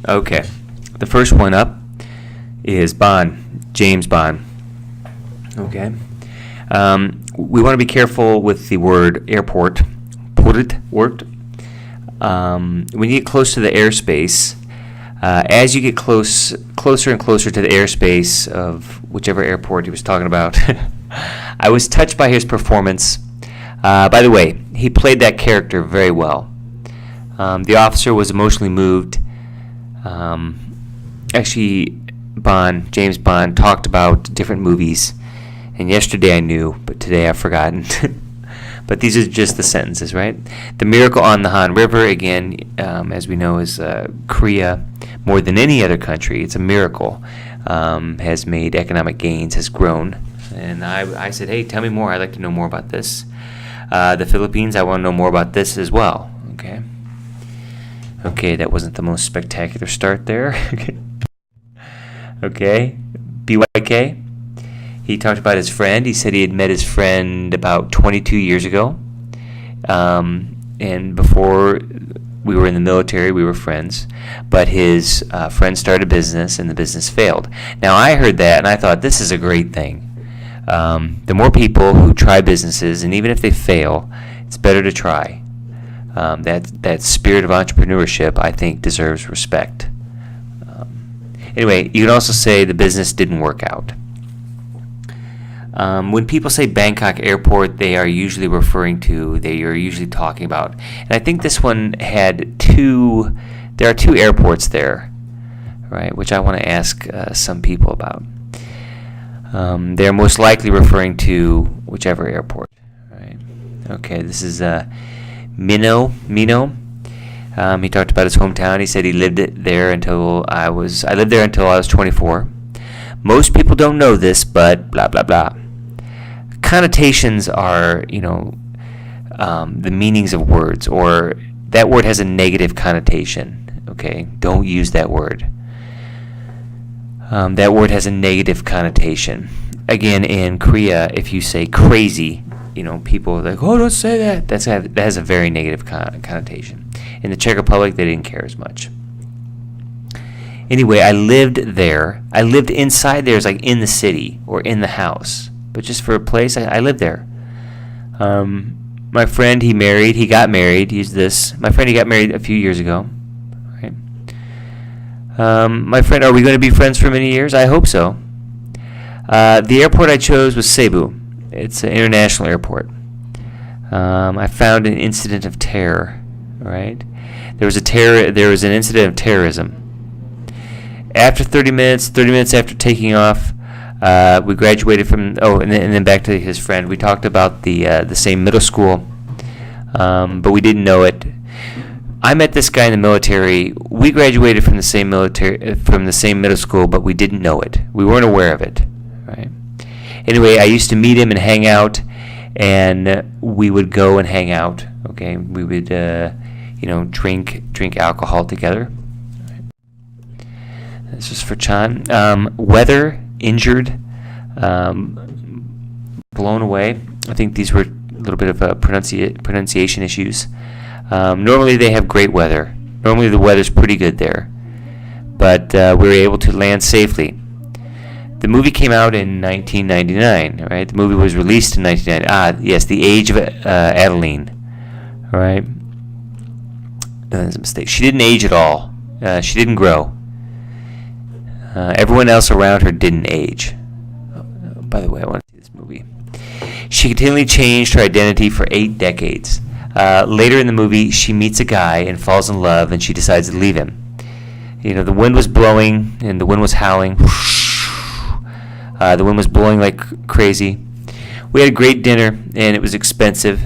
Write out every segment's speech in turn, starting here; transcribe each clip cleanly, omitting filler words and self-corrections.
Okay. The first one up is Bond, James Bond. Okay. We want to be careful with the word airport. When you get close to the airspace, as you get closer and closer to the airspace of whichever airport he was talking about, I was touched by his performance. By the way, he played that character very well. The officer was emotionally moved. Actually, James Bond, talked about different movies, and yesterday I knew, but today I've forgotten. But these are just the sentences, right? The miracle on the Han River, again, as we know, is Korea, more than any other country. It's a miracle. Has made economic gains, has grown. And I said, hey, tell me more. I'd like to know more about this. The Philippines, I want to know more about this as well. Okay. Okay, that wasn't the most spectacular start there. Okay. BYK. He talked about his friend. He said he had met his friend about 22 years ago. And before we were in the military, we were friends. But his friend started a business, and the business failed. Now, I heard that, and I thought, this is a great thing. The more people who try businesses, and even if they fail, it's better to try. That spirit of entrepreneurship, I think, deserves respect. Anyway, you can also say the business didn't work out. When people say Bangkok Airport, they are usually talking about. And I think this one had there are two airports there, right, which I want to ask some people about. They're most likely referring to whichever airport, right? Okay, this is Minnow. He talked about his hometown. He said he lived there until I lived there until I was 24. Most people don't know this, but blah, blah, blah. Connotations are, the meanings of words, or that word has a negative connotation. Okay, don't use that word. That word has a negative connotation. Again, in Korea, if you say crazy, people are like, oh, don't say that. That has a very negative connotation. In the Czech Republic, they didn't care as much. Anyway, I lived there. I lived inside there, like in the city or in the house. But just for a place, I lived there. My friend, he got married. My friend, he got married a few years ago. Right. My friend, are we going to be friends for many years? I hope so. The airport I chose was Cebu. It's an international airport. I found an incident of terror. Right. There was an incident of terrorism. After 30 minutes after taking off, we graduated from. And then back to his friend. We talked about the same middle school, but we didn't know it. I met this guy in the military. We graduated from the same middle school, but we didn't know it. We weren't aware of it. Right. Anyway, I used to meet him and hang out, and we would go and hang out. Okay, we would drink alcohol together. This is for Chan. Weather, injured, blown away. I think these were a little bit of pronunciation issues. Normally they have great weather. Normally the weather's pretty good there. But we were able to land safely. The movie came out in 1999, right? The movie was released in 1999. Yes, The Age of Adeline, right? That's a mistake. She didn't age at all. She didn't grow. Everyone else around her didn't age. By the way, I want to see this movie. She continually changed her identity for 8 decades. Later in the movie, she meets a guy and falls in love, and she decides to leave him. The wind was blowing, and the wind was howling. The wind was blowing like crazy. We had a great dinner, and it was expensive.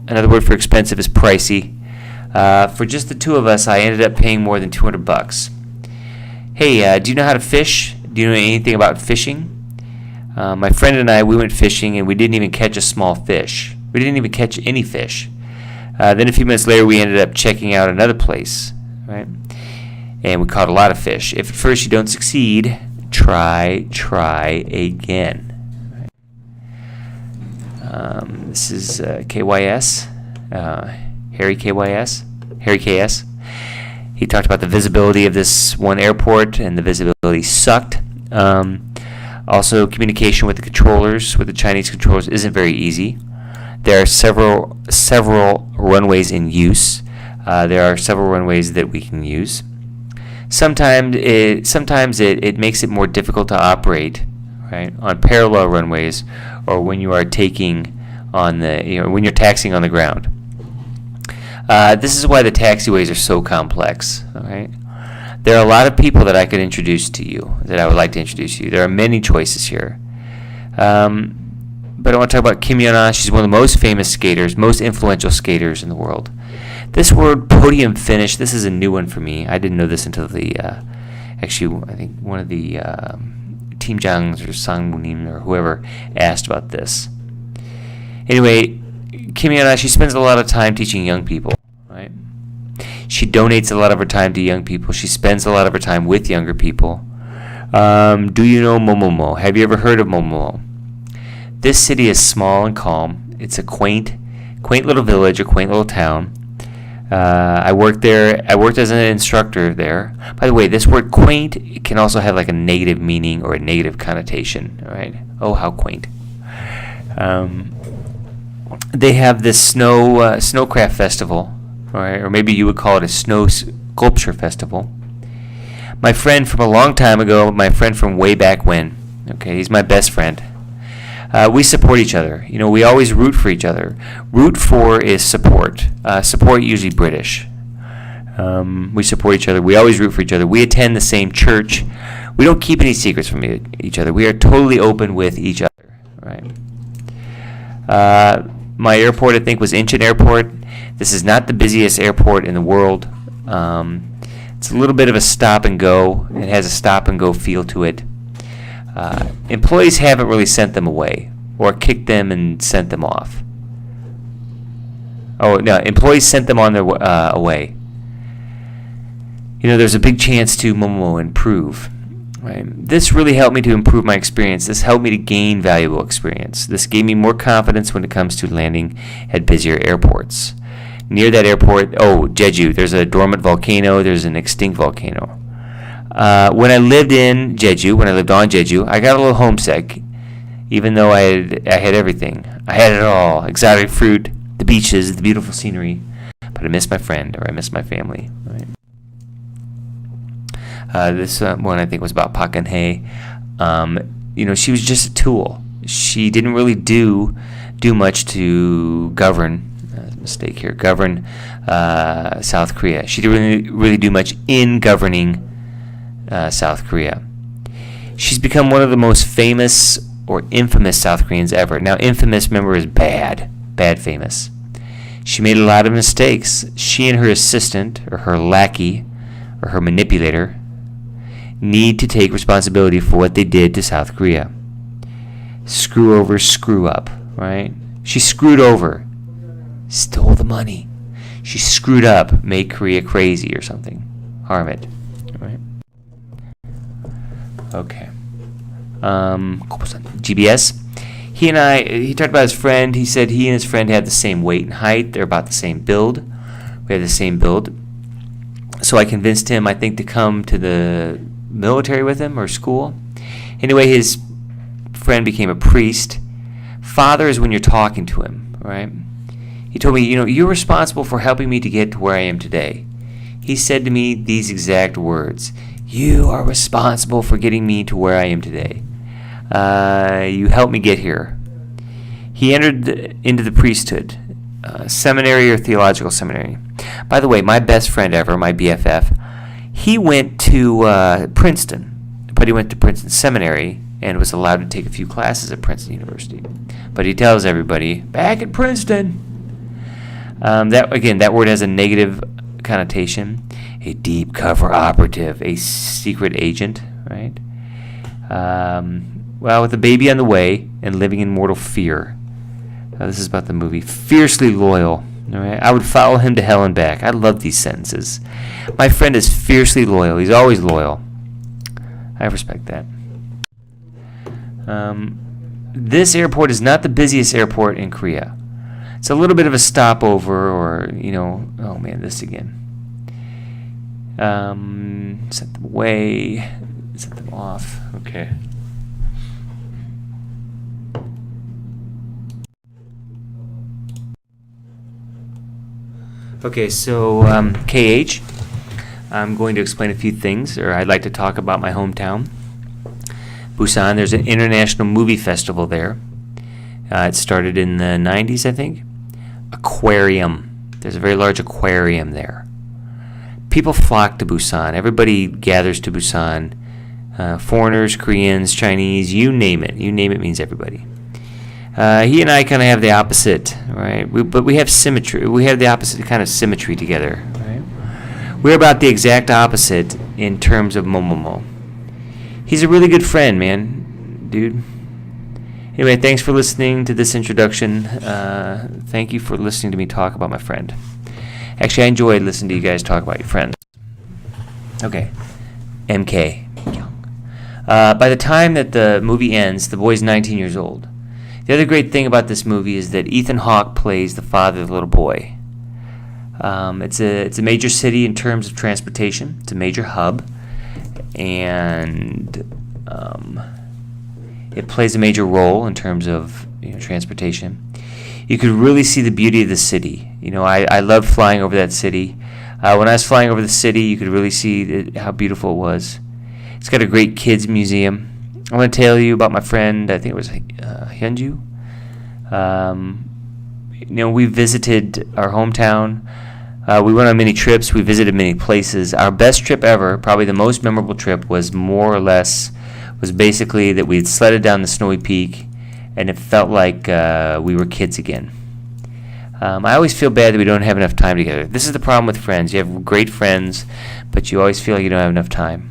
Another word for expensive is pricey. For just the two of us, I ended up paying more than $200. Hey, do you know how to fish? Do you know anything about fishing? My friend and I, we went fishing, and we didn't even catch a small fish. We didn't even catch any fish. Then a few minutes later, we ended up checking out another place, right? And we caught a lot of fish. If at first you don't succeed, try again. Right? This is KYS, Harry KYS, Harry KS. He talked about the visibility of this one airport, and the visibility sucked. Also, communication with the controllers, with the Chinese controllers, isn't very easy. There are several runways in use. There are several runways that we can use. Sometimes it makes it more difficult to operate, right, on parallel runways, or when you are taking on the when you're taxiing on the ground. This is why the taxiways are so complex. All right. There are a lot of people that I could introduce to you, that I would like to introduce to you. There are many choices here. But I want to talk about Kim Yuna. She's one of the most famous skaters, most influential skaters in the world. This word, podium finish, this is a new one for me. I didn't know this until actually, I think one of the Team Jangs or Sang Munim or whoever asked about this. Anyway, Kim Yuna, she spends a lot of time teaching young people, right? She donates a lot of her time to young people. She spends a lot of her time with younger people. Do you know Momomo? Have you ever heard of Momomo? This city is small and calm. It's a quaint little village, a quaint little town. I worked there. I worked as an instructor there. By the way, this word quaint, it can also have like a negative meaning or a negative connotation. All right. Oh, how quaint. They have this snowcraft festival, all right, or maybe you would call it a snow sculpture festival. My friend from a long time ago, my friend from way back when, okay, he's my best friend. We support each other. You know, we always root for each other. Root for is support. Support usually British. We support each other. We always root for each other. We attend the same church. We don't keep any secrets from each other. We are totally open with each other. Right. My airport, I think, was Incheon Airport. This is not the busiest airport in the world. It's a little bit of a stop and go. It has a stop and go feel to it. Employees haven't really sent them away or kicked them and sent them off. Oh, no, employees sent them on their away. You know, there's a big chance to Momo improve. Right? This really helped me to improve my experience. This helped me to gain valuable experience. This gave me more confidence when it comes to landing at busier airports. Near that airport, Jeju, there's a dormant volcano, there's an extinct volcano. When I lived on Jeju, I got a little homesick, even though I had everything. I had it all: exotic fruit, the beaches, the beautiful scenery. But I miss my friend, or I miss my family. Right? This one I think was about Park Geun-hye. You know, she was just a tool. She didn't really do much to govern. Mistake here. Govern South Korea. She didn't really do much in governing South Korea. She's become one of the most famous or infamous South Koreans ever. Now, infamous, remember, is bad famous. She made a lot of mistakes. She and her assistant, or her lackey, or her manipulator, need to take responsibility for what they did to South Korea. Screw over, screw up, right? She screwed over, stole the money. She screwed up, make Korea crazy or something, harm it, right? Okay. GBS. He talked about his friend. He said he and his friend had the same weight and height. They're about the same build. We had the same build. So I convinced him, I think, to come to the military with him or school. Anyway, his friend became a priest. Father is when you're talking to him, right? He told me, you're responsible for helping me to get to where I am today. He said to me these exact words: you are responsible for getting me to where I am today. You helped me get here. He entered into the priesthood, seminary or theological seminary. By the way, my best friend ever, my BFF, he went to Princeton, but he went to Princeton Seminary and was allowed to take a few classes at Princeton University. But he tells everybody, back at Princeton. That word has a negative connotation. A deep cover operative, a secret agent, right? Well, with a baby on the way and living in mortal fear. This is about the movie. Fiercely loyal. All right? I would follow him to hell and back. I love these sentences. My friend is fiercely loyal. He's always loyal. I respect that. This airport is not the busiest airport in Korea. It's a little bit of a stopover, or, oh man, this again. Set them away. Set them off. Okay. Okay, so KH, I'm going to explain a few things, or I'd like to talk about my hometown, Busan. There's an international movie festival there. It started in the 90s, I think. Aquarium. There's a very large aquarium there. People flock to Busan. Everybody gathers to Busan. Foreigners, Koreans, Chinese, you name it. You name it means everybody. He and I kind of have the opposite, right? But we have symmetry. We have the opposite kind of symmetry together, right? We're about the exact opposite in terms of Momomo. He's a really good friend, man, dude. Anyway, thanks for listening to this introduction. Thank you for listening to me talk about my friend. Actually, I enjoyed listening to you guys talk about your friends. Okay, MK. By the time that the movie ends, the boy's 19 years old. The other great thing about this movie is that Ethan Hawke plays the father of the little boy. It's a major city in terms of transportation. It's a major hub, and it plays a major role in terms of transportation. You could really see the beauty of the city. I loved flying over that city. When I was flying over the city, you could really see how beautiful it was. It's got a great kids museum. I want to tell you about my friend, I think it was Hyunju. We visited our hometown. We went on many trips. We visited many places. Our best trip ever, probably the most memorable trip, was basically that we had sledded down the snowy peak, and it felt like we were kids again. I always feel bad that we don't have enough time together. This is the problem with friends. You have great friends, but you always feel like you don't have enough time.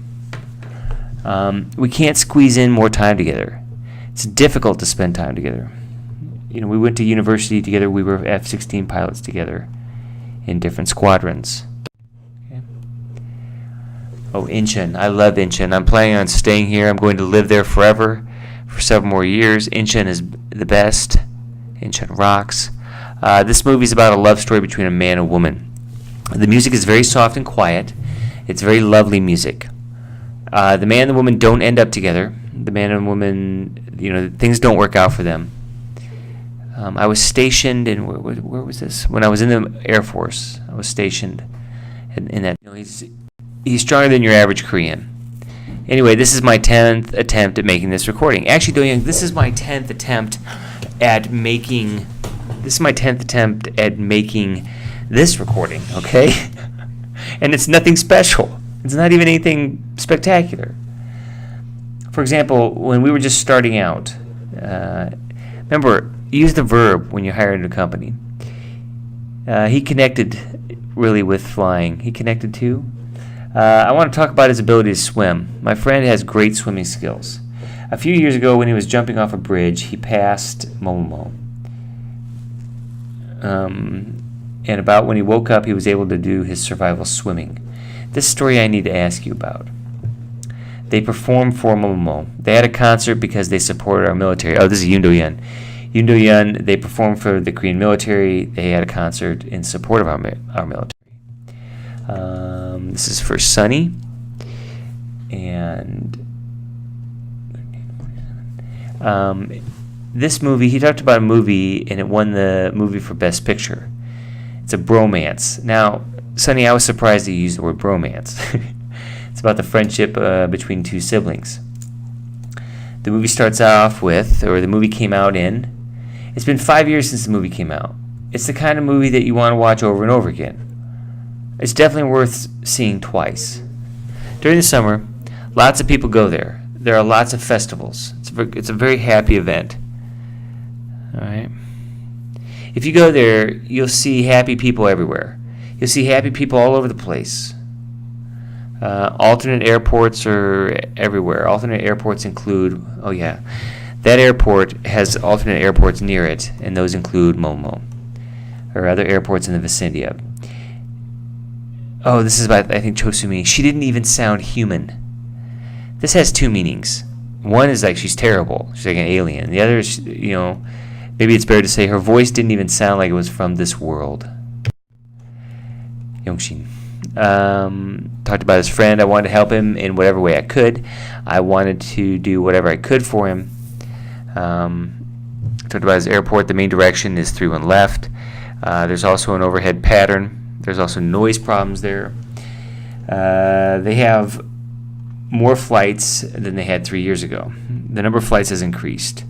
We can't squeeze in more time together. It's difficult to spend time together. We went to university together. We were F-16 pilots together in different squadrons. Okay. Oh, Incheon. I love Incheon. I'm planning on staying here. I'm going to live there forever for several more years. Incheon is the best. Incheon rocks. This movie is about a love story between a man and a woman. The music is very soft and quiet. It's very lovely music. The man and the woman don't end up together. The man and woman, things don't work out for them. I was stationed in, where was this? When I was in the Air Force, I was stationed in that. He's stronger than your average Korean. Anyway, this is my 10th attempt at making this recording. Actually, Do-young, this is my 10th attempt at making this recording, okay? And it's nothing special. It's not even anything spectacular. For example, when we were just starting out, remember, use the verb when you hire a new company. He connected really with flying. He connected too. I want to talk about his ability to swim. My friend has great swimming skills. A few years ago, when he was jumping off a bridge, he passed Momo. And about when he woke up, he was able to do his survival swimming. This story I need to ask you about. They performed for Momo. They had a concert because they supported our military. Oh, this is Yoon Do-yeon. Yoon Do-yeon, they performed for the Korean military. They had a concert in support of our military. This is for Sunny. And this movie, he talked about a movie, and it won the movie for Best Picture. It's a bromance. Now, Sonny, I was surprised that you used the word bromance. It's about the friendship between two siblings. The movie starts off with, or the movie came out in, it's been 5 years since the movie came out. It's the kind of movie that you want to watch over and over again. It's definitely worth seeing twice. During the summer, lots of people go there. There are lots of festivals. It's a very happy event. All right. If you go there, you'll see happy people everywhere. You'll see happy people all over the place. Alternate airports are everywhere. Alternate airports include, that airport has alternate airports near it, and those include Momo, or other airports in the vicinity of. Oh, this is about, I think, Chosumi. She didn't even sound human. This has two meanings. One is like she's terrible. She's like an alien. The other is, maybe it's better to say her voice didn't even sound like it was from this world. Yongshin. Talked about his friend. I wanted to help him in whatever way I could. I wanted to do whatever I could for him. Talked about his airport. The main direction is 31 left. There's also an overhead pattern. There's also noise problems there. They have more flights than they had 3 years ago. The number of flights has increased.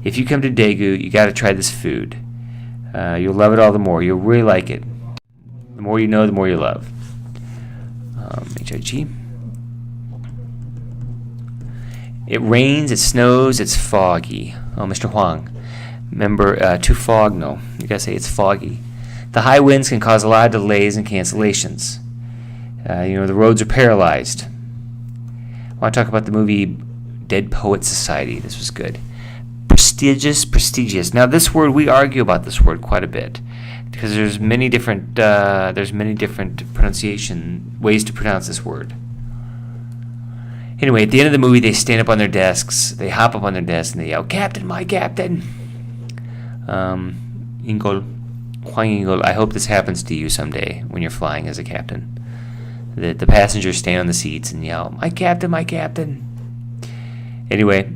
If you come to Daegu, you got to try this food. You'll love it all the more. You'll really like it. The more you know, the more you love. HIG. It rains, it snows, it's foggy. Oh, Mr. Huang. Remember, to fog, no. You gotta say it's foggy. The high winds can cause a lot of delays and cancellations. The roads are paralyzed. I want to talk about the movie Dead Poets Society. This was good. Prestigious. Now, this word, we argue about this word quite a bit because there's many different pronunciation ways to pronounce this word. Anyway, at the end of the movie, they stand up on their desks. They hop up on their desks and they yell, "Captain, my captain!" Huang Ingol, I hope this happens to you someday when you're flying as a captain. The passengers stand on the seats and yell, "My captain, my captain!" Anyway,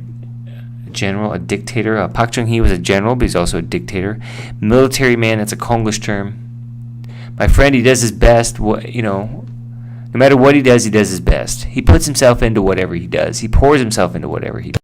a dictator. Park Chung-hee was a general, but he's also a dictator. Military man, that's a Konglish term. My friend, he does his best. No matter what he does his best. He puts himself into whatever he does. He pours himself into whatever he does.